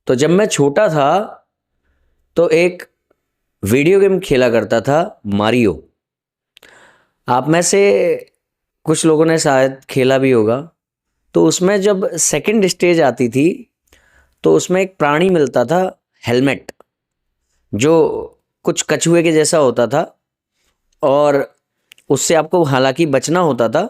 तो जब मैं छोटा था तो एक वीडियो गेम खेला करता था, मारियो। आप में से कुछ लोगों ने शायद खेला भी होगा। तो उसमें जब सेकंड स्टेज आती थी तो उसमें एक प्राणी मिलता था, हेलमेट, जो कुछ कछुए के जैसा होता था और उससे आपको हालांकि बचना होता था।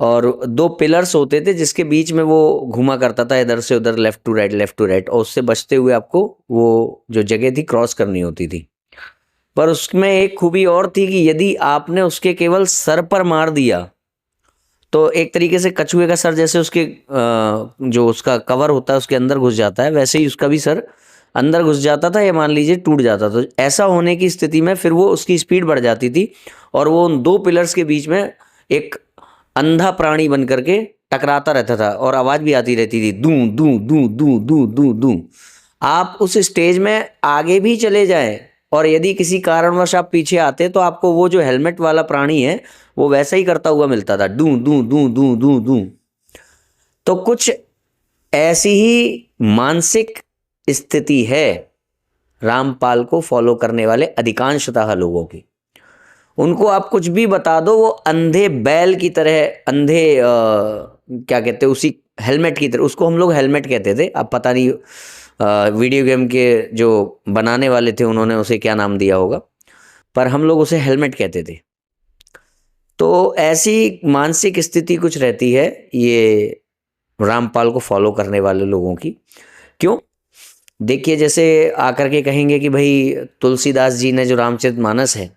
और दो पिलर्स होते थे जिसके बीच में वो घुमा करता था इधर से उधर, left to right left to right, और उससे बचते हुए आपको वो जो जगह थी क्रॉस करनी होती थी। पर उसमें एक खूबी और थी कि यदि आपने उसके केवल सर पर मार दिया तो एक तरीके से कछुए का सर जैसे उसके जो उसका कवर होता है उसके अंदर घुस जाता है, वैसे ही उसका भी सर अंदर घुस जाता था, या मान लीजिए टूट जाता था। ऐसा होने की स्थिति में फिर वो उसकी स्पीड बढ़ जाती थी और वो उन दो पिलर्स के बीच में एक अंधा प्राणी बन करके टकराता रहता था और आवाज़ भी आती रहती थी, दू दू दू दू दू दू दू। आप उस स्टेज में आगे भी चले जाएं और यदि किसी कारणवश आप पीछे आते तो आपको वो जो हेलमेट वाला प्राणी है वो वैसा ही करता हुआ मिलता था, do do do do do do. तो कुछ ऐसी ही मानसिक स्थिति है रामपाल को फॉलो करने वाले अधिकांशतः लोगों की। उनको आप कुछ भी बता दो, वो अंधे बैल की तरह, अंधे क्या कहते हैं, उसी हेलमेट की तरह, उसको हम लोग हेलमेट कहते थे। अब पता नहीं वीडियो गेम के जो बनाने वाले थे उन्होंने उसे क्या नाम दिया होगा, पर हम लोग उसे हेलमेट कहते थे। तो ऐसी मानसिक स्थिति कुछ रहती है ये रामपाल को फॉलो करने वाले लोगों की। क्यों? देखिए, जैसे आकर के कहेंगे कि भाई तुलसीदास जी ने जो रामचरितमानस है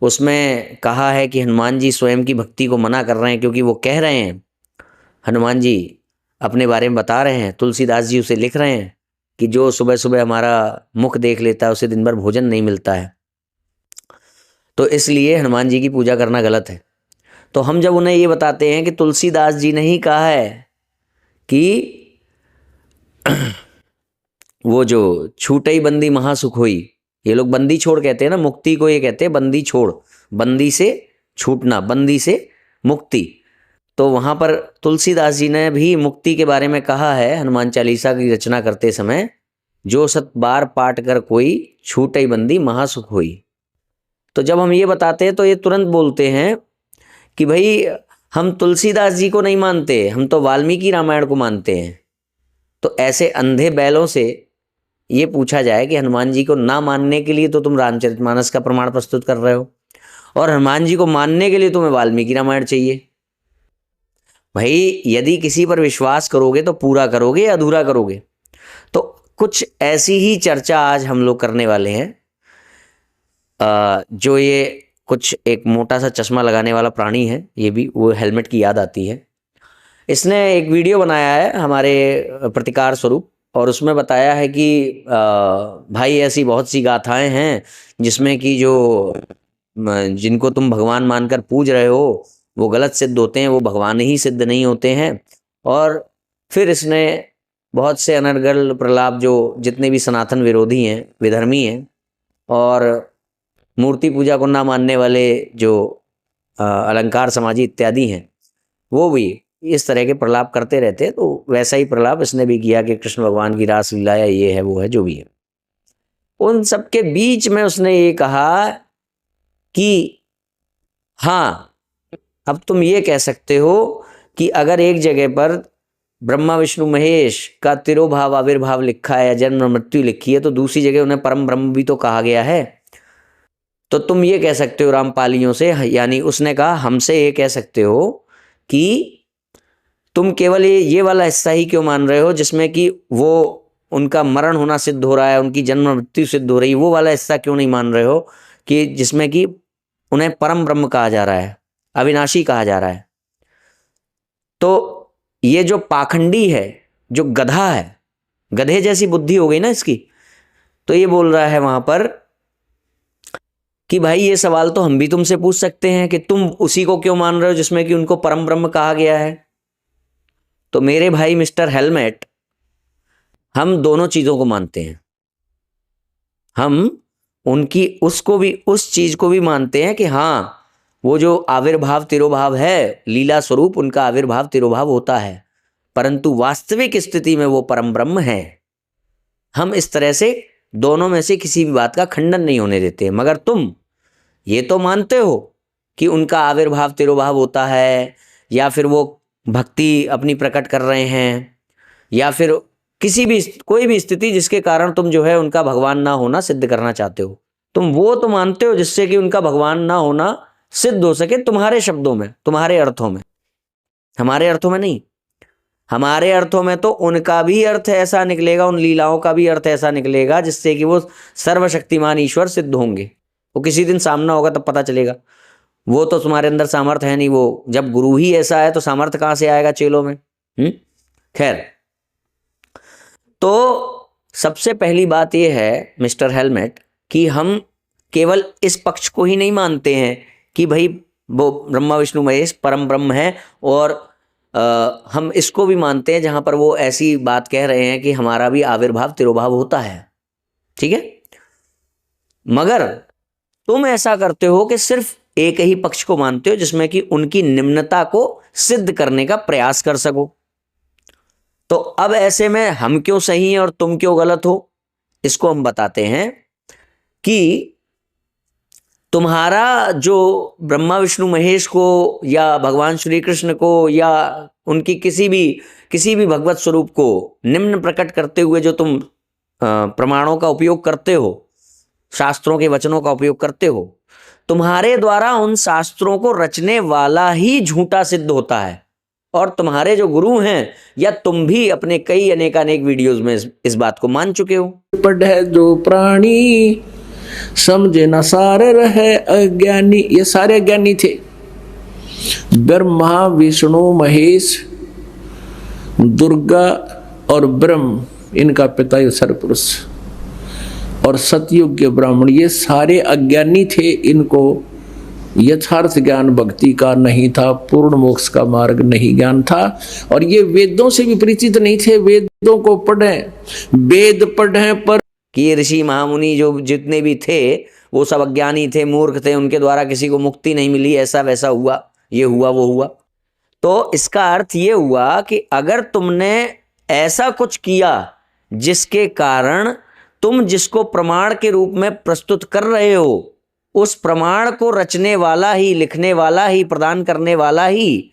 उसमें कहा है कि हनुमान जी स्वयं की भक्ति को मना कर रहे हैं, क्योंकि वो कह रहे हैं, हनुमान जी अपने बारे में बता रहे हैं, तुलसीदास जी उसे लिख रहे हैं कि जो सुबह सुबह हमारा मुख देख लेता है उसे दिन भर भोजन नहीं मिलता है, तो इसलिए हनुमान जी की पूजा करना गलत है। तो हम जब उन्हें ये बताते हैं कि तुलसीदास जी ने ही कहा है कि वो जो छूटई बंदी महासुख हुई, ये लोग बंदी छोड़ कहते हैं ना, मुक्ति को ये कहते हैं बंदी छोड़, बंदी से छूटना, बंदी से मुक्ति। तो वहां पर तुलसीदास जी ने भी मुक्ति के बारे में कहा है हनुमान चालीसा की रचना करते समय, जो सत बार पाठ कर कोई छूटई बंदी महासुख हुई। तो जब हम ये बताते हैं तो ये तुरंत बोलते हैं कि भाई हम तुलसीदास जी को नहीं मानते, हम तो वाल्मीकि रामायण को मानते हैं। तो ऐसे अंधे बैलों से ये पूछा जाए कि हनुमान जी को ना मानने के लिए तो तुम रामचरितमानस का प्रमाण प्रस्तुत कर रहे हो और हनुमान जी को मानने के लिए तुम्हें वाल्मीकि रामायण चाहिए। भाई यदि किसी पर विश्वास करोगे तो पूरा करोगे या अधूरा करोगे? तो कुछ ऐसी ही चर्चा आज हम लोग करने वाले हैं। जो ये कुछ एक मोटा सा चश्मा लगाने वाला प्राणी है, ये भी वो हेलमेट की याद आती है। इसने एक वीडियो बनाया है हमारे प्रतिकार स्वरूप और उसमें बताया है कि भाई ऐसी बहुत सी गाथाएं हैं जिसमें कि जो जिनको तुम भगवान मानकर पूज रहे हो वो गलत सिद्ध होते हैं, वो भगवान ही सिद्ध नहीं होते हैं। और फिर इसने बहुत से अनर्गल प्रलाप, जो जितने भी सनातन विरोधी हैं, विधर्मी हैं और मूर्ति पूजा को ना मानने वाले जो अलंकार समाजी इत्यादि हैं, वो भी इस तरह के प्रलाप करते रहते हैं। तो वैसा ही प्रलाप इसने भी किया कि कृष्ण भगवान की रास लीला है, ये है वो है जो भी है। उन सबके बीच में उसने ये कहा कि हाँ, अब तुम ये कह सकते हो कि अगर एक जगह पर ब्रह्मा विष्णु महेश का तिरोभाव आविर्भाव लिखा है या जन्म मृत्यु लिखी है, तो दूसरी जगह उन्हें परम ब्रह्म भी तो कहा गया है। तो तुम ये कह सकते हो रामपालियों से, यानी उसने कहा हमसे ये कह सकते हो कि तुम केवल ये वाला हिस्सा ही क्यों मान रहे हो जिसमें कि वो उनका मरण होना सिद्ध हो रहा है, उनकी जन्म मृत्यु सिद्ध हो रही है, वो वाला हिस्सा क्यों नहीं मान रहे हो कि जिसमें कि उन्हें परम ब्रह्म कहा जा रहा है, अविनाशी कहा जा रहा है। तो ये जो पाखंडी है, जो गधा है, गधे जैसी बुद्धि हो गई ना इसकी, तो ये बोल रहा है वहां पर कि भाई ये सवाल तो हम भी तुमसे पूछ सकते हैं कि तुम उसी को क्यों मान रहे हो जिसमें कि उनको परम ब्रह्म कहा गया है। तो मेरे भाई मिस्टर हेलमेट, हम दोनों चीजों को मानते हैं। हम उनकी उसको भी, उस चीज को भी मानते हैं कि हाँ, वो जो आविर्भाव तिरोभाव है, लीला स्वरूप उनका आविर्भाव तिरोभाव होता है, परंतु वास्तविक स्थिति में वो परम ब्रह्म है। हम इस तरह से दोनों में से किसी भी बात का खंडन नहीं होने देते। मगर तुम ये तो मानते हो कि उनका आविर्भाव तिरोभाव होता है, या फिर वो भक्ति अपनी प्रकट कर रहे हैं, या फिर किसी भी कोई भी स्थिति जिसके कारण तुम जो है उनका भगवान ना होना सिद्ध करना चाहते हो। तुम वो तो मानते हो जिससे कि उनका भगवान ना होना सिद्ध हो सके, तुम्हारे शब्दों में, तुम्हारे अर्थों में, हमारे अर्थों में नहीं। हमारे अर्थों में तो उनका भी अर्थ ऐसा निकलेगा, उन लीलाओं का भी अर्थ ऐसा निकलेगा जिससे कि वो सर्वशक्तिमान ईश्वर सिद्ध होंगे। वो किसी दिन सामना होगा तब पता चलेगा। वो तो तुम्हारे अंदर सामर्थ्य है नहीं। वो जब गुरु ही ऐसा है तो सामर्थ्य कहाँ से आएगा चेलों में? खैर, तो सबसे पहली बात यह है मिस्टर हेलमेट कि हम केवल इस पक्ष को ही नहीं मानते हैं कि भाई वो ब्रह्मा विष्णु महेश परम ब्रह्म है, और हम इसको भी मानते हैं जहां पर वो ऐसी बात कह रहे हैं कि हमारा भी आविर्भाव तिरोभाव होता है। ठीक है, मगर तुम ऐसा करते हो कि सिर्फ एक ही पक्ष को मानते हो जिसमें कि उनकी निम्नता को सिद्ध करने का प्रयास कर सको। तो अब ऐसे में हम क्यों सही हैं और तुम क्यों गलत हो, इसको हम बताते हैं कि तुम्हारा जो ब्रह्मा विष्णु महेश को या भगवान श्री कृष्ण को या उनकी किसी भी भगवत स्वरूप को निम्न प्रकट करते हुए जो तुम प्रमाणों का उपयोग करते हो, शास्त्रों के वचनों का उपयोग करते हो, तुम्हारे द्वारा उन शास्त्रों को रचने वाला ही झूठा सिद्ध होता है। और तुम्हारे जो गुरु हैं या तुम भी अपने कई अनेकानेक वीडियोस में इस बात को मान चुके हो। पढ़े जो प्राणी समझे न सारे रहे अज्ञानी, ये सारे अज्ञानी थे। ब्रह्मा विष्णु महेश दुर्गा और ब्रह्म, इनका पिता ये सरपुरुष और सतयुग के ब्राह्मण, ये सारे अज्ञानी थे। इनको यथार्थ ज्ञान भक्ति का नहीं था, पूर्ण मोक्ष का मार्ग नहीं ज्ञान था, और ये वेदों से भी परिचित नहीं थे। वेदों को पढ़े, वेद पढ़े पर कि ये ऋषि महामुनि जो जितने भी थे वो सब अज्ञानी थे, मूर्ख थे, उनके द्वारा किसी को मुक्ति नहीं मिली, ऐसा वैसा हुआ, ये हुआ वो हुआ। तो इसका अर्थ ये हुआ कि अगर तुमने ऐसा कुछ किया जिसके कारण तुम जिसको प्रमाण के रूप में प्रस्तुत कर रहे हो, उस प्रमाण को रचने वाला ही, लिखने वाला ही, प्रदान करने वाला ही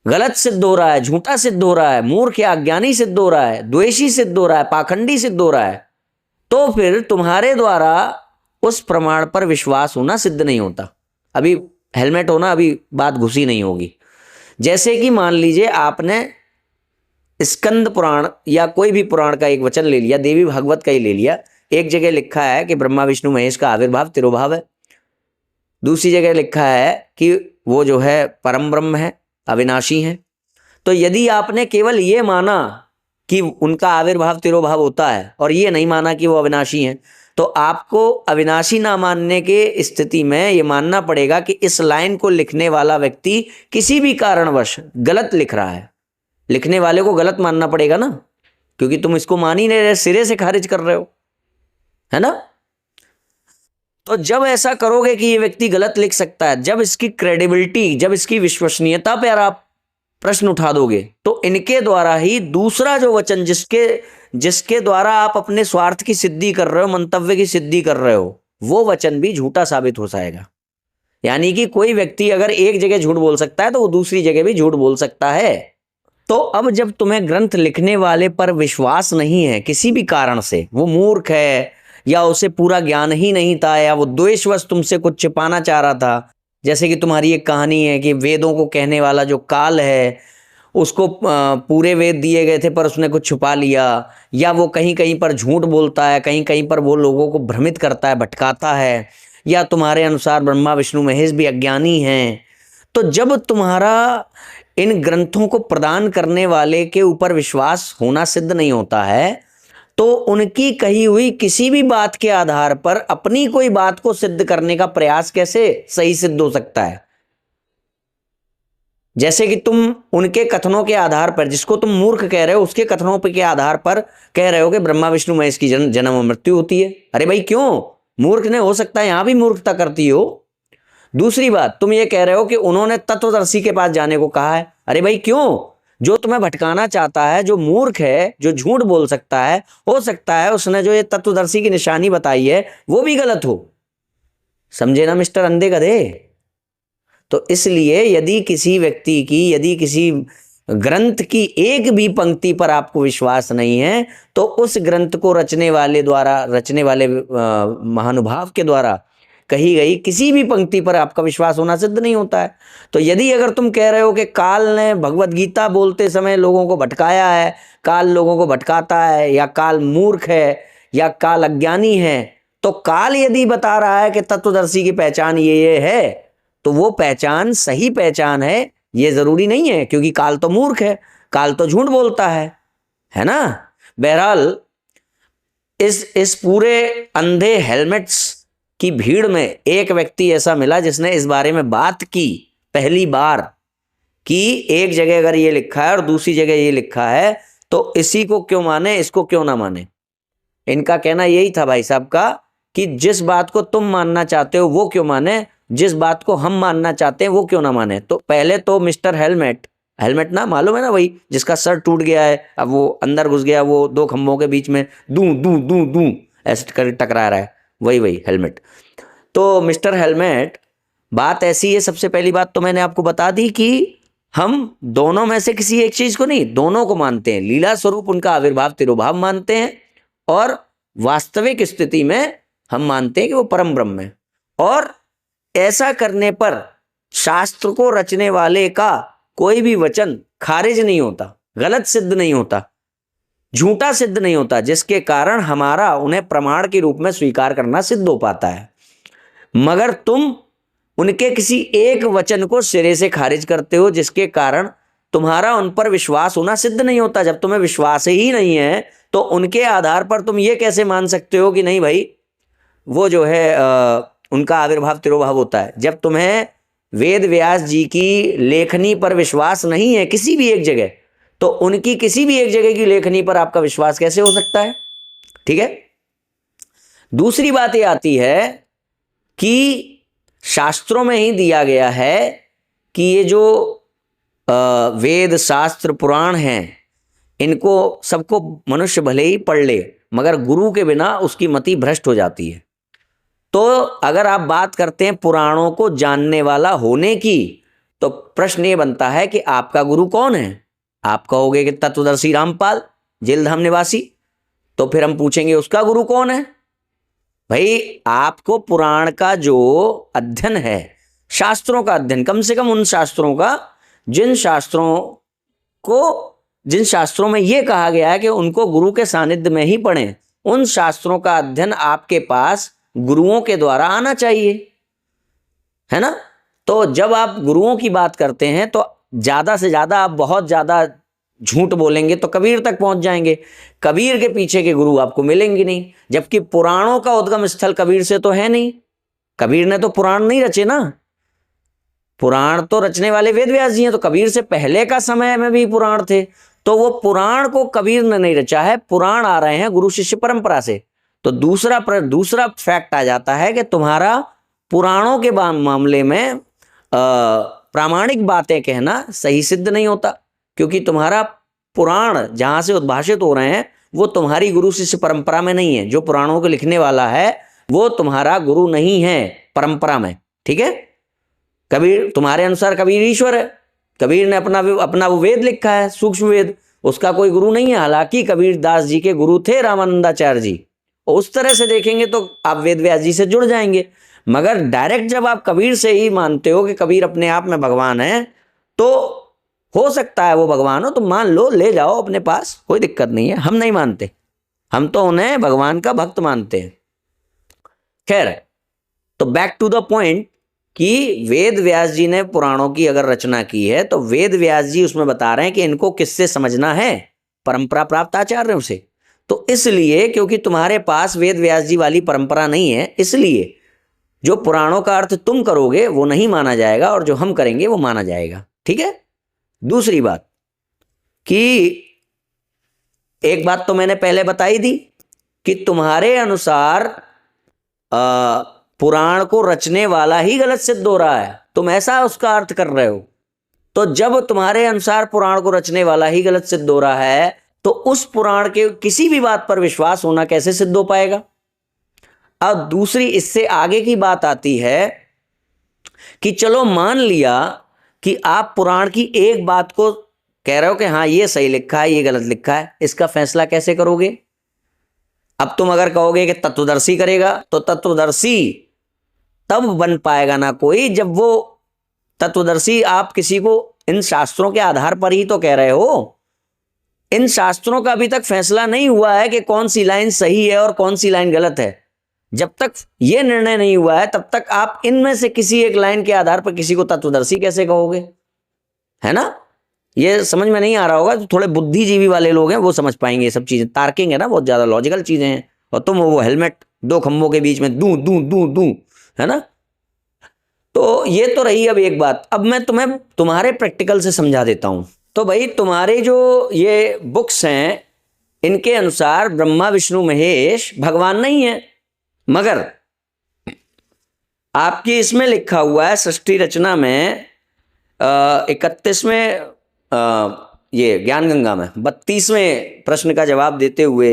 गलत सिद्ध हो रहा है, झूठा सिद्ध हो रहा है, मूर्ख या अज्ञानी सिद्ध हो रहा है, द्वेषी सिद्ध हो रहा है, पाखंडी सिद्ध हो रहा है, तो फिर तुम्हारे द्वारा उस प्रमाण पर विश्वास होना सिद्ध नहीं होता। अभी हेलमेट होना, अभी बात घुसी नहीं होगी। जैसे कि मान लीजिए आपने स्कंद पुराण या कोई भी पुराण का एक वचन ले लिया, देवी भागवत का ही ले लिया। एक जगह लिखा है कि ब्रह्मा विष्णु महेश का आविर्भाव तिरोभाव है, दूसरी जगह लिखा है कि वो जो है परम ब्रह्म है, अविनाशी है। तो यदि आपने केवल ये माना कि उनका आविर्भाव तिरोभाव होता है और ये नहीं माना कि वो अविनाशी हैं, तो आपको अविनाशी ना मानने के स्थिति में ये मानना पड़ेगा कि इस लाइन को लिखने वाला व्यक्ति किसी भी कारणवश गलत लिख रहा है। लिखने वाले को गलत मानना पड़ेगा ना, क्योंकि तुम इसको मान ही नहीं रहे, सिरे से खारिज कर रहे हो, है ना। तो जब ऐसा करोगे कि ये व्यक्ति गलत लिख सकता है, जब इसकी क्रेडिबिलिटी, जब इसकी विश्वसनीयता पर आप प्रश्न उठा दोगे, तो इनके द्वारा ही दूसरा जो वचन जिसके द्वारा आप अपने स्वार्थ की सिद्धि कर रहे हो, मंतव्य की सिद्धि कर रहे हो, वो वचन भी झूठा साबित हो जाएगा। यानी कि कोई व्यक्ति अगर एक जगह झूठ बोल सकता है तो वो दूसरी जगह भी झूठ बोल सकता है। तो अब जब तुम्हें ग्रंथ लिखने वाले पर विश्वास नहीं है किसी भी कारण से, वो मूर्ख है या उसे पूरा ज्ञान ही नहीं था, या वो द्वेषवश तुमसे कुछ छिपाना चाह रहा था, जैसे कि तुम्हारी एक कहानी है कि वेदों को कहने वाला जो काल है उसको पूरे वेद दिए गए थे पर उसने कुछ छुपा लिया, या वो कहीं कहीं पर झूठ बोलता है, कहीं कहीं पर वो लोगों को भ्रमित करता है, भटकाता है, या तुम्हारे अनुसार ब्रह्मा विष्णु महेश भी अज्ञानी हैं। तो जब तुम्हारा इन ग्रंथों को प्रदान करने वाले के ऊपर विश्वास होना सिद्ध नहीं होता है, तो उनकी कही हुई किसी भी बात के आधार पर अपनी कोई बात को सिद्ध करने का प्रयास कैसे सही सिद्ध हो सकता है। जैसे कि तुम उनके कथनों के आधार पर, जिसको तुम मूर्ख कह रहे हो, उसके कथनों के आधार पर कह रहे हो कि ब्रह्मा विष्णु महेश की जन्म और मृत्यु होती है। अरे भाई क्यों? मूर्ख ने हो सकता है यहां भी मूर्खता करती हो। दूसरी बात, तुम ये कह रहे हो कि उन्होंने तत्वदर्शी के पास जाने को कहा है। अरे भाई क्यों? जो तुम्हें भटकाना चाहता है, जो मूर्ख है, जो झूठ बोल सकता है, हो सकता है उसने जो ये तत्वदर्शी की निशानी बताई है वो भी गलत हो। समझे ना मिस्टर अंधे गधे? तो इसलिए यदि किसी व्यक्ति की, यदि किसी ग्रंथ की एक भी पंक्ति पर आपको विश्वास नहीं है, तो उस ग्रंथ को रचने वाले महानुभाव के द्वारा कही गई किसी भी पंक्ति पर आपका विश्वास होना सिद्ध नहीं होता है। तो यदि अगर तुम कह रहे हो कि काल ने भगवत गीता बोलते समय लोगों को भटकाया है, काल लोगों को भटकाता है, या काल मूर्ख है, या काल अज्ञानी है, तो काल यदि बता रहा है कि तत्वदर्शी की पहचान ये है, तो वो पहचान सही पहचान है ये जरूरी नहीं है, क्योंकि काल तो मूर्ख है, काल तो झूठ बोलता है ना। बहरहाल इस पूरे अंधे हेलमेट्स की भीड़ में एक व्यक्ति ऐसा मिला जिसने इस बारे में बात की पहली बार, कि एक जगह अगर ये लिखा है और दूसरी जगह ये लिखा है तो इसी को क्यों माने, इसको क्यों ना माने। इनका कहना यही था भाई साहब का कि जिस बात को तुम मानना चाहते हो वो क्यों माने, जिस बात को हम मानना चाहते हैं वो क्यों ना माने। तो पहले तो मिस्टर हेलमेट ना मालूम है ना, वही जिसका सर टूट गया है, अब वो अंदर घुस गया, वो दो खंभों के बीच में दू दू दू दू ऐसे कर टकरा रहा है, वही हेलमेट। तो मिस्टर हेलमेट, बात ऐसी है, सबसे पहली बात तो मैंने आपको बता दी कि हम दोनों में से किसी एक चीज को नहीं, दोनों को मानते हैं। लीला स्वरूप उनका आविर्भाव तिरोभाव मानते हैं, और वास्तविक स्थिति में हम मानते हैं कि वो परम ब्रह्म है। और ऐसा करने पर शास्त्र को रचने वाले का कोई भी वचन खारिज नहीं होता, गलत सिद्ध नहीं होता, झूठा सिद्ध नहीं होता, जिसके कारण हमारा उन्हें प्रमाण के रूप में स्वीकार करना सिद्ध हो पाता है। मगर तुम उनके किसी एक वचन को सिरे से खारिज करते हो, जिसके कारण तुम्हारा उन पर विश्वास होना सिद्ध नहीं होता। जब तुम्हें विश्वास ही नहीं है तो उनके आधार पर तुम ये कैसे मान सकते हो कि नहीं भाई वो जो है उनका आविर्भाव तिरोभाव होता है। जब तुम्हें वेद व्यास जी की लेखनी पर विश्वास नहीं है किसी भी एक जगह, तो उनकी किसी भी एक जगह की लेखनी पर आपका विश्वास कैसे हो सकता है? ठीक है। दूसरी बात ये आती है कि शास्त्रों में ही दिया गया है कि ये जो वेद शास्त्र पुराण हैं, इनको सबको मनुष्य भले ही पढ़ ले, मगर गुरु के बिना उसकी मति भ्रष्ट हो जाती है। तो अगर आप बात करते हैं पुराणों को जानने वाला होने की, तो प्रश्न ये बनता है कि आपका गुरु कौन है? आप कहोगे कि तत्वदर्शी रामपाल, जेलधाम निवासी। तो फिर हम पूछेंगे उसका गुरु कौन है? भाई आपको पुराण का जो अध्ययन है, शास्त्रों का अध्ययन, कम से कम उन शास्त्रों का जिन शास्त्रों में यह कहा गया है कि उनको गुरु के सानिध्य में ही पढ़ें, उन शास्त्रों का अध्ययन आपके पास गुरुओं के द्वारा आना चाहिए, है ना। तो जब आप गुरुओं की बात करते हैं तो ज्यादा से ज्यादा आप बहुत ज्यादा झूठ बोलेंगे तो कबीर तक पहुंच जाएंगे, कबीर के पीछे के गुरु आपको मिलेंगे नहीं। जबकि पुराणों का उद्गम स्थल कबीर से तो है नहीं, कबीर ने तो पुराण नहीं रचे ना, पुराण तो रचने वाले वेद व्यास जी हैं। तो कबीर से पहले का समय में भी पुराण थे, तो वो पुराण को कबीर ने नहीं रचा है, पुराण आ रहे हैं गुरु शिष्य परंपरा से। तो दूसरा फैक्ट आ जाता है कि तुम्हारा पुराणों के मामले में प्रामाणिक बातें कहना सही सिद्ध नहीं होता, क्योंकि तुम्हारा पुराण जहां से उद्भाषित हो रहे हैं वो तुम्हारी गुरु शिष्य परंपरा में नहीं है। जो पुराणों को लिखने वाला है वो तुम्हारा गुरु नहीं है परंपरा में, ठीक है। कबीर, तुम्हारे अनुसार कबीर ईश्वर है, कबीर ने अपना वो वेद लिखा है, सूक्ष्म वेद, उसका कोई गुरु नहीं है। हालांकि कबीर दास जी के गुरु थे रामानंदाचार्य जी, उस तरह से देखेंगे तो आप वेद व्यास जी से जुड़ जाएंगे। मगर डायरेक्ट जब आप कबीर से ही मानते हो कि कबीर अपने आप में भगवान है, तो हो सकता है वो भगवान हो, तो मान लो, ले जाओ अपने पास, कोई दिक्कत नहीं है। हम नहीं मानते, हम तो उन्हें भगवान का भक्त मानते हैं। खैर, तो बैक टू द पॉइंट कि वेद व्यास जी ने पुराणों की अगर रचना की है तो वेद व्यास जी उसमें बता रहे हैं कि इनको किससे समझना है? परंपरा प्राप्त आचार्यों से। तो इसलिए क्योंकि तुम्हारे पास वेद व्यास जी वाली परंपरा नहीं है, इसलिए जो पुराणों का अर्थ तुम करोगे वो नहीं माना जाएगा, और जो हम करेंगे वो माना जाएगा, ठीक है। दूसरी बात कि एक बात तो मैंने पहले बताई दी कि तुम्हारे अनुसार पुराण को रचने वाला ही गलत सिद्ध हो रहा है, तुम ऐसा उसका अर्थ कर रहे हो। तो जब तुम्हारे अनुसार पुराण को रचने वाला ही गलत सिद्ध हो रहा है, तो उस पुराण के किसी भी बात पर विश्वास होना कैसे सिद्ध हो पाएगा? अब दूसरी इससे आगे की बात आती है कि चलो मान लिया कि आप पुराण की एक बात को कह रहे हो कि हाँ ये सही लिखा है, ये गलत लिखा है, इसका फैसला कैसे करोगे? अब तुम अगर कहोगे कि तत्वदर्शी करेगा, तो तत्वदर्शी तब बन पाएगा ना कोई, जब वो तत्वदर्शी आप किसी को इन शास्त्रों के आधार पर ही तो कह रहे हो। इन शास्त्रों का अभी तक फैसला नहीं हुआ है कि कौन सी लाइन सही है और कौन सी लाइन गलत है। जब तक ये निर्णय नहीं हुआ है तब तक आप इनमें से किसी एक लाइन के आधार पर किसी को तत्वदर्शी कैसे कहोगे? है ना? ये समझ में नहीं आ रहा होगा तो थोड़े बुद्धिजीवी वाले लोग हैं वो समझ पाएंगे। ये सब चीजें तार्किक है ना, बहुत ज्यादा लॉजिकल चीजें हैं, और तुम वो हेलमेट दो खंभों के बीच में दू दू दू दू, है ना? तो ये तो रही अब एक बात। अब मैं तुम्हें तुम्हारे प्रैक्टिकल से समझा देता हूं। तो भाई तुम्हारे जो ये बुक्स हैं इनके अनुसार ब्रह्मा विष्णु महेश भगवान नहीं है, मगर आपकी इसमें लिखा हुआ है सृष्टि रचना में 31वें ये ज्ञान गंगा में 32वें प्रश्न का जवाब देते हुए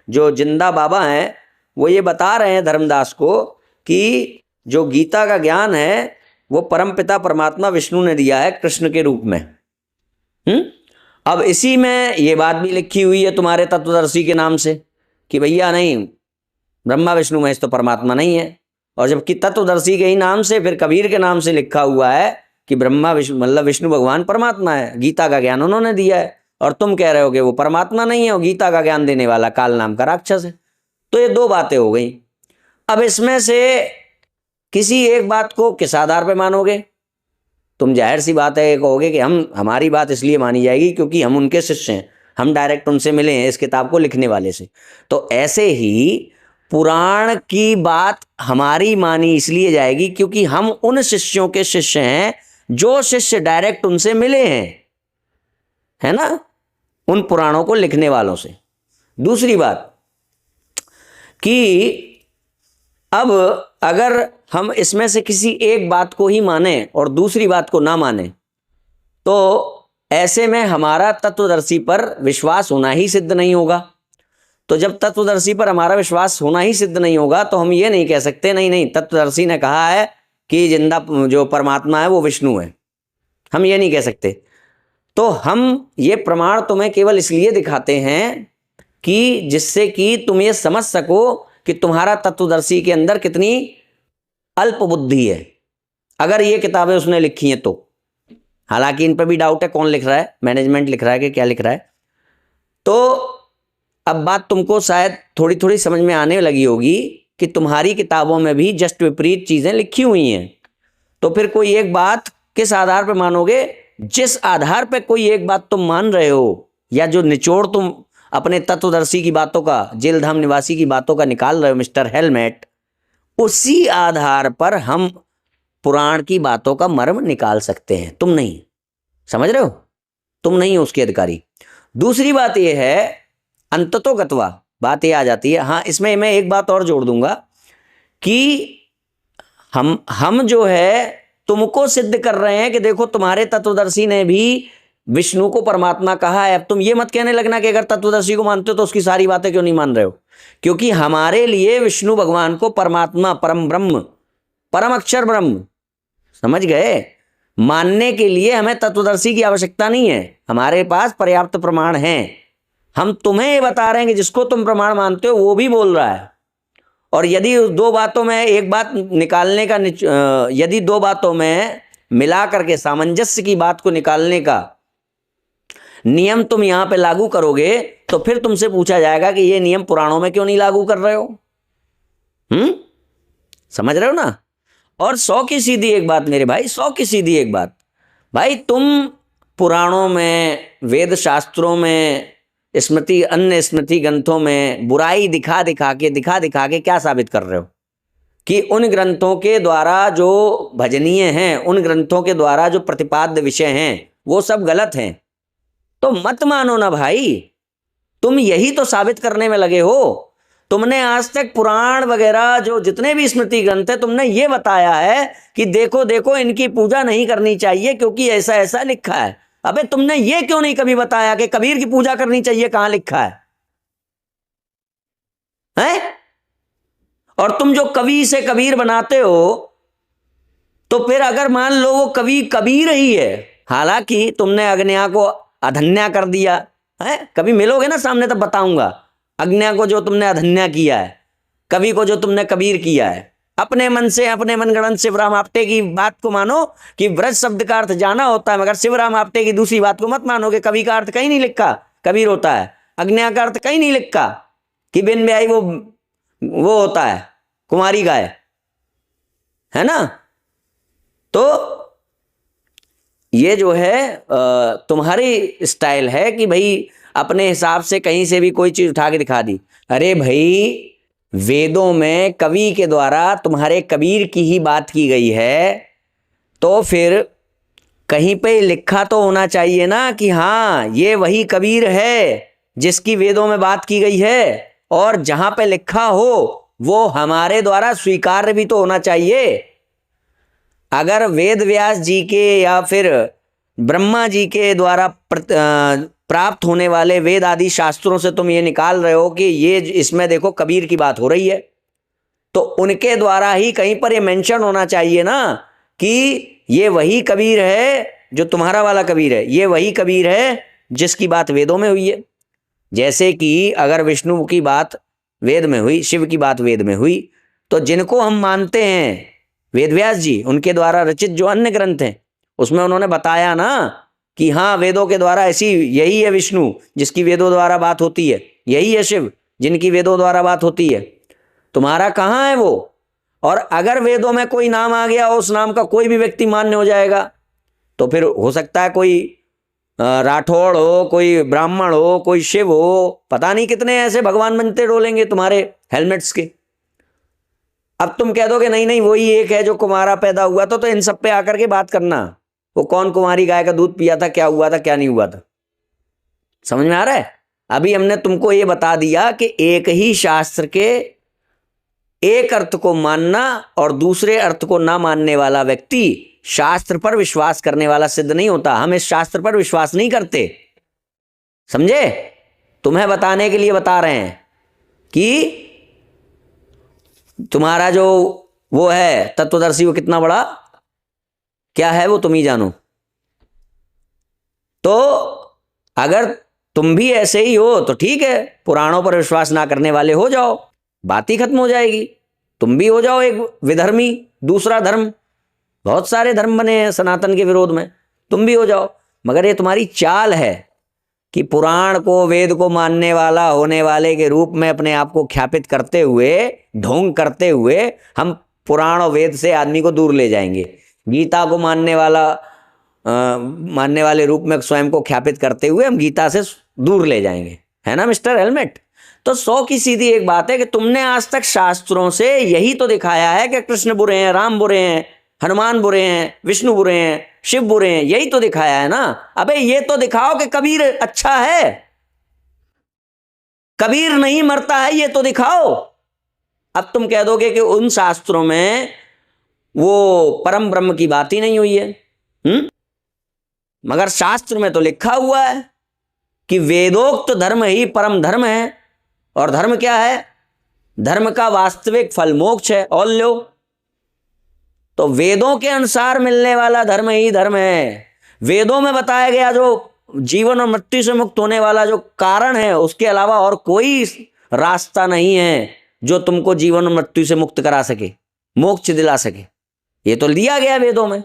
जो जिंदा बाबा हैं वो ये बता रहे हैं धर्मदास को कि जो गीता का ज्ञान है वो परमपिता परमात्मा विष्णु ने दिया है कृष्ण के रूप में। अब इसी में ये बात भी लिखी हुई है तुम्हारे तत्वदर्शी के नाम से कि भैया नहीं, ब्रह्मा विष्णु महेश तो परमात्मा नहीं है। और जबकि तत्वदर्शी के ही नाम से फिर कबीर के नाम से लिखा हुआ है कि ब्रह्मा विष्णु मतलब विष्णु भगवान परमात्मा है, गीता का ज्ञान उन्होंने दिया है, और तुम कह रहे हो कि वो परमात्मा नहीं है और गीता का ज्ञान देने वाला काल नाम का राक्षस है। तो ये दो बातें हो गई। अब इसमें से किसी एक बात को किस आधार पर मानोगे? तुम जाहिर सी बात है कहोगे कि हमारी बात इसलिए मानी जाएगी क्योंकि हम उनके शिष्य हैं, हम डायरेक्ट उनसे मिले हैं इस किताब को लिखने वाले से। तो ऐसे ही पुराण की बात हमारी मानी इसलिए जाएगी क्योंकि हम उन शिष्यों के शिष्य हैं जो शिष्य डायरेक्ट उनसे मिले हैं, है ना, उन पुराणों को लिखने वालों से। दूसरी बात कि अब अगर हम इसमें से किसी एक बात को ही माने और दूसरी बात को ना माने तो ऐसे में हमारा तत्वदर्शी पर विश्वास होना ही सिद्ध नहीं होगा। तो जब तत्वदर्शी पर हमारा विश्वास होना ही सिद्ध नहीं होगा तो हम ये नहीं कह सकते नहीं तत्वदर्शी ने कहा है कि जिंदा जो परमात्मा है वो विष्णु है, हम ये नहीं कह सकते। तो हम ये प्रमाण तुम्हें केवल इसलिए दिखाते हैं कि जिससे कि तुम ये समझ सको कि तुम्हारा तत्वदर्शी के अंदर कितनी अल्प बुद्धि है, अगर ये किताबें उसने लिखी हैं तो। हालांकि इन पर भी डाउट है कौन लिख रहा है, मैनेजमेंट लिख रहा है कि क्या लिख रहा है। तो अब बात तुमको शायद थोड़ी थोड़ी समझ में आने लगी होगी कि तुम्हारी किताबों में भी जस्ट विपरीत चीजें लिखी हुई हैं। तो फिर कोई एक बात किस आधार पर मानोगे? जिस आधार पर कोई एक बात तुम मान रहे हो या जो निचोड़ तुम अपने तत्वदर्शी की बातों का, जेल धाम निवासी की बातों का निकाल रहे हो मिस्टर हेलमेट, उसी आधार पर हम पुराण की बातों का मर्म निकाल सकते हैं। तुम नहीं, समझ रहे हो? तुम नहीं हो उसके अधिकारी। दूसरी बात यह है, अंततोगत्वा बात यह आ जाती है। हाँ, इसमें मैं एक बात और जोड़ दूंगा कि हम जो है तुमको सिद्ध कर रहे हैं कि देखो तुम्हारे तत्वदर्शी ने भी विष्णु को परमात्मा कहा है। अब तुम ये मत कहने लगना कि अगर तत्वदर्शी को मानते हो तो उसकी सारी बातें क्यों नहीं मान रहे हो, क्योंकि हमारे लिए विष्णु भगवान को परमात्मा, परम ब्रह्म, परम अक्षर ब्रह्म, समझ गए, मानने के लिए हमें तत्वदर्शी की आवश्यकता नहीं है, हमारे पास पर्याप्त प्रमाण हैं। हम तुम्हें ये बता रहे हैं कि जिसको तुम प्रमाण मानते हो वो भी बोल रहा है। और यदि दो बातों में एक बात निकालने का यदि दो बातों में मिला करके सामंजस्य की बात को निकालने का नियम तुम यहां पे लागू करोगे तो फिर तुमसे पूछा जाएगा कि ये नियम पुराणों में क्यों नहीं लागू कर रहे हो। समझ रहे हो ना? और 100 की सीधी एक बात मेरे भाई, 100 की सीधी एक बात भाई, तुम पुराणों में, वेद शास्त्रों में, स्मृति, अन्य स्मृति ग्रंथों में बुराई दिखा दिखा के क्या साबित कर रहे हो कि उन ग्रंथों के द्वारा जो भजनीय हैं, उन ग्रंथों के द्वारा जो प्रतिपाद्य विषय हैं वो सब गलत हैं। तो मत मानो ना भाई, तुम यही तो साबित करने में लगे हो। तुमने आज तक पुराण वगैरह जो जितने भी स्मृति ग्रंथ है, तुमने ये बताया है कि देखो देखो इनकी पूजा नहीं करनी चाहिए क्योंकि ऐसा ऐसा लिखा है। अबे तुमने ये क्यों नहीं कभी बताया कि कबीर की पूजा करनी चाहिए? कहां लिखा है? हैं? और तुम जो कवि से कबीर बनाते हो, तो फिर अगर मान लो वो कवि कबीर ही है, हालांकि तुमने अग्न्या को अधन्या कर दिया है, कभी मिलोगे ना सामने तब बताऊंगा। अग्न्या को जो तुमने अधन्या किया है, कवि को जो तुमने कबीर किया है, अपने मन से अपने मनगढ़ंत शिवराम आपटे की बात को मानो कि ब्रज शब्द का अर्थ जाना होता है, मगर शिवराम आपटे की दूसरी बात को मत मानो कि कवि का अर्थ कहीं नहीं लिखा कबीर होता है, अग्न्या का अर्थ कहीं नहीं लिखा कि बिन ब्याही वो होता है कुमारी गाय, है ना। तो ये जो है तुम्हारी स्टाइल है कि भाई अपने हिसाब से कहीं से भी कोई चीज उठा के दिखा दी। अरे भाई वेदों में कवि के द्वारा तुम्हारे कबीर की ही बात की गई है, तो फिर कहीं पे लिखा तो होना चाहिए ना कि हाँ ये वही कबीर है जिसकी वेदों में बात की गई है, और जहां पे लिखा हो वो हमारे द्वारा स्वीकार्य भी तो होना चाहिए। अगर वेद व्यास जी के या फिर ब्रह्मा जी के द्वारा प्राप्त होने वाले वेद आदि शास्त्रों से तुम ये निकाल रहे हो कि ये इसमें देखो कबीर की बात हो रही है, तो उनके द्वारा ही कहीं पर ये मेंशन होना चाहिए ना कि ये वही कबीर है जो तुम्हारा वाला कबीर है, ये वही कबीर है जिसकी बात वेदों में हुई है। जैसे कि अगर विष्णु की बात वेद में हुई, शिव की बात वेद में हुई, तो जिनको हम मानते हैं वेद व्यास जी, उनके द्वारा रचित जो अन्य ग्रंथ हैं उसमें उन्होंने बताया ना कि हाँ वेदों के द्वारा ऐसी, यही है विष्णु जिसकी वेदों द्वारा बात होती है, यही है शिव जिनकी वेदों द्वारा बात होती है। तुम्हारा कहाँ है वो? और अगर वेदों में कोई नाम आ गया, उस नाम का कोई भी व्यक्ति मान्य हो जाएगा, तो फिर हो सकता है कोई राठौड़ हो, कोई ब्राह्मण हो, कोई शिव हो, पता नहीं कितने ऐसे भगवान बनते डोलेंगे तुम्हारे हेलमेट्स के। अब तुम कह दोगे नहीं नहीं वही एक है जो कुमारा पैदा हुआ था, तो इन सब पे आकर के बात करना, वो कौन कुमारी गाय का दूध पिया था, क्या हुआ था क्या नहीं हुआ था। समझ में आ रहा है? अभी हमने तुमको ये बता दिया कि एक ही शास्त्र के एक अर्थ को मानना और दूसरे अर्थ को ना मानने वाला व्यक्ति शास्त्र पर विश्वास करने वाला सिद्ध नहीं होता। हम इस शास्त्र पर विश्वास नहीं करते, समझे? तुम्हें बताने के लिए बता रहे हैं कि तुम्हारा जो वो है तत्वदर्शी, वो कितना बड़ा क्या है वो तुम ही जानो। तो अगर तुम भी ऐसे ही हो तो ठीक है, पुराणों पर विश्वास ना करने वाले हो जाओ, बात ही खत्म हो जाएगी। तुम भी हो जाओ एक विधर्मी, दूसरा धर्म, बहुत सारे धर्म बने हैं सनातन के विरोध में, तुम भी हो जाओ। मगर ये तुम्हारी चाल है कि पुराण को वेद को मानने वाला होने वाले के रूप में अपने आप को ख्यापित करते हुए, ढोंग करते हुए हम पुराण और वेद से आदमी को दूर ले जाएंगे। गीता को मानने वाले रूप में स्वयं को ख्यापित करते हुए हम गीता से दूर ले जाएंगे, है ना मिस्टर हेलमेट? तो 100 की सीधी एक बात है कि तुमने आज तक शास्त्रों से यही तो दिखाया है कि कृष्ण बुरे हैं, राम बुरे हैं, हनुमान बुरे हैं, विष्णु बुरे हैं, शिव बुरे हैं, यही तो दिखाया है ना। अबे ये तो दिखाओ कि कबीर अच्छा है, कबीर नहीं मरता है, ये तो दिखाओ। अब तुम कह दोगे कि उन शास्त्रों में वो परम ब्रह्म की बात ही नहीं हुई है। मगर शास्त्र में तो लिखा हुआ है कि वेदोक्त धर्म ही परम धर्म है, और धर्म क्या है? धर्म का वास्तविक फल मोक्ष है। और लो, तो वेदों के अनुसार मिलने वाला धर्म ही धर्म है। वेदों में बताया गया जो जीवन और मृत्यु से मुक्त होने वाला जो कारण है, उसके अलावा और कोई रास्ता नहीं है जो तुमको जीवन और मृत्यु से मुक्त करा सके, मोक्ष दिला सके। ये तो दिया गया वेदों में।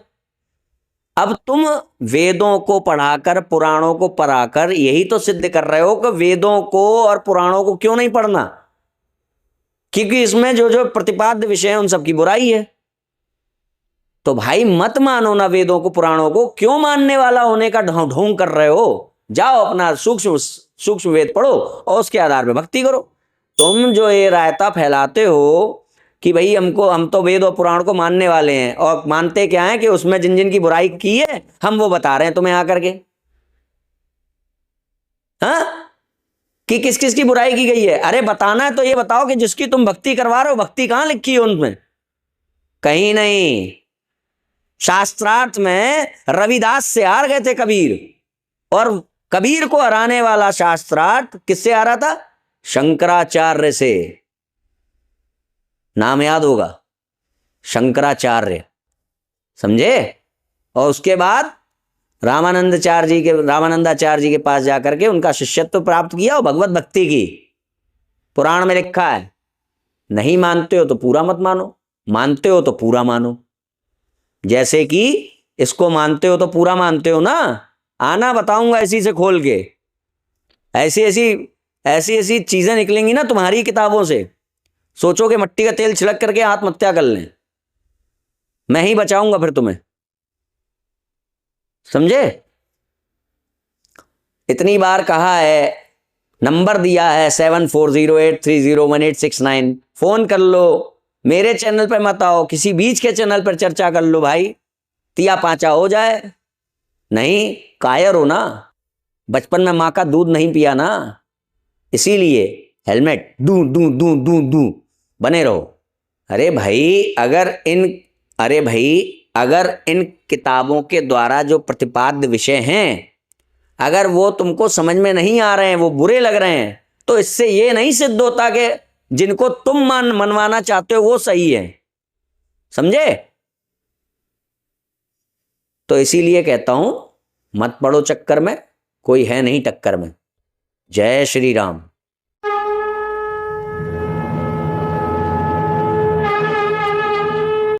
अब तुम वेदों को पढ़ाकर, पुराणों को पढ़ाकर यही तो सिद्ध कर रहे हो कि वेदों को और पुराणों को क्यों नहीं पढ़ना, क्योंकि इसमें जो जो प्रतिपाद्य विषय है उन सब की बुराई है। तो भाई मत मानो ना वेदों को पुराणों को, क्यों मानने वाला होने का ढोंग कर रहे हो? जाओ अपना सूक्ष्म वेद पढ़ो और उसके आधार पे भक्ति करो। तुम जो ये रायता फैलाते हो कि भाई हम तो वेद और पुराण को मानने वाले हैं, और मानते क्या है कि उसमें जिन जिन की बुराई की है हम वो बता रहे हैं तुम्हें आकर के, हाँ, कि किस किस की बुराई की गई है। अरे बताना है तो ये बताओ कि जिसकी तुम भक्ति करवा रहे हो, भक्ति कहां लिखी है उनमें? कहीं नहीं। शास्त्रार्थ में रविदास से हार गए थे कबीर, और कबीर को हराने वाला शास्त्रार्थ किससे आ रहा था? शंकराचार्य से। नाम याद होगा, शंकराचार्य, समझे? और उसके बाद रामानंदाचार्य जी के पास जाकर के उनका शिष्यत्व प्राप्त किया और भगवत भक्ति की। पुराण में लिखा है। नहीं मानते हो तो पूरा मत मानो, मानते हो तो पूरा मानो। जैसे कि इसको मानते हो तो पूरा मानते हो ना, आना बताऊंगा इसी से खोल के। ऐसी ऐसी चीजें निकलेंगी ना तुम्हारी किताबों से, सोचोगे मट्टी का तेल छिड़क करके आत्महत्या कर लें। मैं ही बचाऊंगा फिर तुम्हें, समझे? इतनी बार कहा है, नंबर दिया है 7408301869। फोन कर लो, मेरे चैनल पर मत आओ, किसी बीच के चैनल पर चर्चा कर लो भाई, तिया पांचा हो जाए। नहीं, कायर हो ना, बचपन में माँ का दूध नहीं पिया ना, इसीलिए हेलमेट दू दू दू दू दू बने रहो। अरे भाई अगर इन किताबों के द्वारा जो प्रतिपाद्य विषय हैं, अगर वो तुमको समझ में नहीं आ रहे हैं, वो बुरे लग रहे हैं, तो इससे ये नहीं सिद्ध होता कि जिनको तुम मनवाना चाहते हो वो सही है, समझे? तो इसीलिए कहता हूं, मत पड़ो चक्कर में, कोई है नहीं टक्कर में। जय श्री राम।